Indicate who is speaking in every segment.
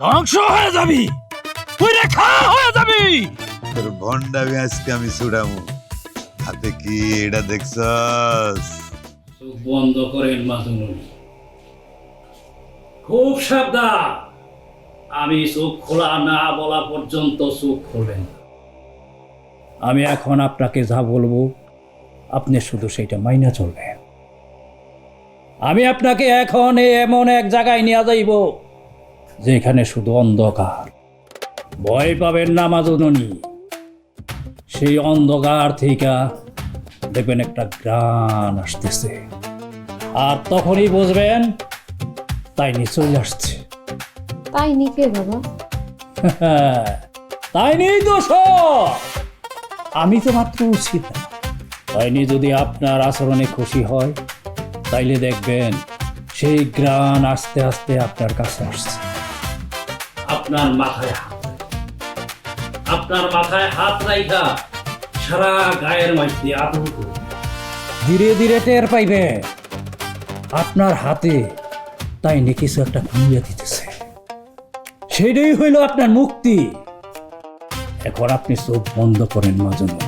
Speaker 1: ধ্বংস হয়ে যাবি, তুই রেখা হয়ে যাবি।
Speaker 2: তোর ভন্ডামি আজকে আমি ছুড়ামু। হাতে কি এটা দেখছস?
Speaker 1: চোখ বন্ধ করেন মাজুনুল, খুব সাবধান। আমি চোখ খোলা না বলা পর্যন্ত চোখ খুলবেন না। আমি এখন আপনাকে যা বলবো আপনি শুধু সেটা মাইনা চলবেন। আমি আপনাকে এখন এমন এক জায়গায় নিয়ে যাইব যেখানে শুধু অন্ধকার। ভয় পাবেন না মাজুনুনি। সেই অন্ধকার থেকে দেখবেন একটা গ্রান আসতেছে, আর তখনই বুঝবেন তাই চলে আসছে।
Speaker 3: তাই নিকে বাবা?
Speaker 1: তাই নেই দোষ, আমি তো মাত্র উচিত। তাইনি যদি আপনার আচরণে খুশি হয় তাইলে দেখবেন সেই গ্রান আস্তে আস্তে আপনার কাছে আসছে। আপনার মাথায় হাত রাইখা সারা গায়ের মধ্যে আদর করে ধীরে ধীরে টের পাইবে আপনার হাতে তাই নিয়ে কিছু একটা ঘুমিয়ে দিতেছে। সেটাই হইল আপনার মুক্তি। এখন আপনি চোখ বন্ধ করেন মাজুনুল।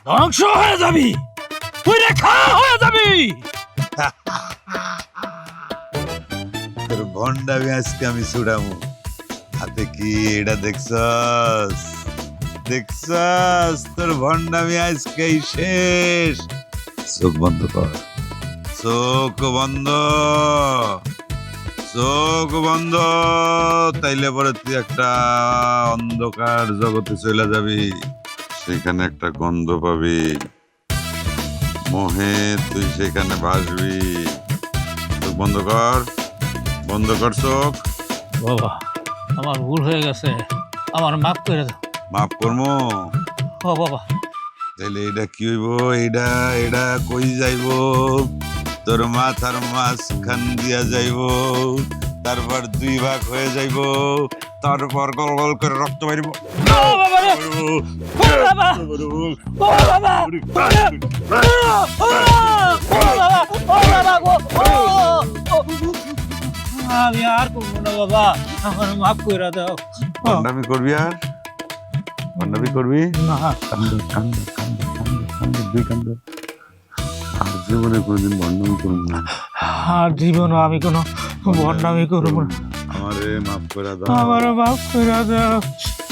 Speaker 1: ধ্বংস হয়ে যাবি, তুই রেখা হয়ে যাবি।
Speaker 2: তোর ভন্ডামি আজকে আমি ছুড়ামু। হাতে কি এটা দেখছস? তোর ভন্ডামি আজকেই শেষ। চোখ বন্ধ কর, চোখ বন্ধ, চোখ বন্ধ। তাইলে পরে তুই একটা অন্ধকার জগতে চলে যাবি। সেখানে একটা গন্ধ পাবি, মোহে তুই সেখানে ভাসবি। চোখ বন্ধ কর, বন্ধ কর চোখ।
Speaker 1: বাবা, আমার ভুল হয়ে গেছে, আমার মাফ করে দাও।
Speaker 2: মাফ করমো?
Speaker 1: ও বাবা।
Speaker 2: তাহলে এটা কি হইব? এটা কই যাইব? তোর মাথার মাঝখান দিয়া যাইব, তারপর দুই ভাগ হয়ে যাইব, তারপর গল গল করে রক্ত বাইরিব।
Speaker 1: আমি আর করবো না বাবা, আমার মাফ করে দাও।
Speaker 2: ভন্ডামি করবি? আর ভন্ডামি করবি
Speaker 1: না?
Speaker 2: কান্দ কান্দ কান্দ কান্দ কান্দ, দুই কান্দ। আর জীবনে কোনোদিন ভন্ডামি করবো না।
Speaker 1: আর জীবনও আমি কোনো ভন্ডামি করবো না।
Speaker 2: আমারে মাফ করে দাও,
Speaker 1: আমার মাফ করে দাও।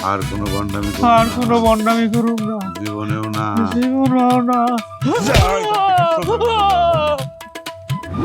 Speaker 2: আর কোনো ভন্ডামি
Speaker 1: আর কোনো ভন্ডামি করব না,
Speaker 2: জীবনেও না।
Speaker 1: জীবনও না।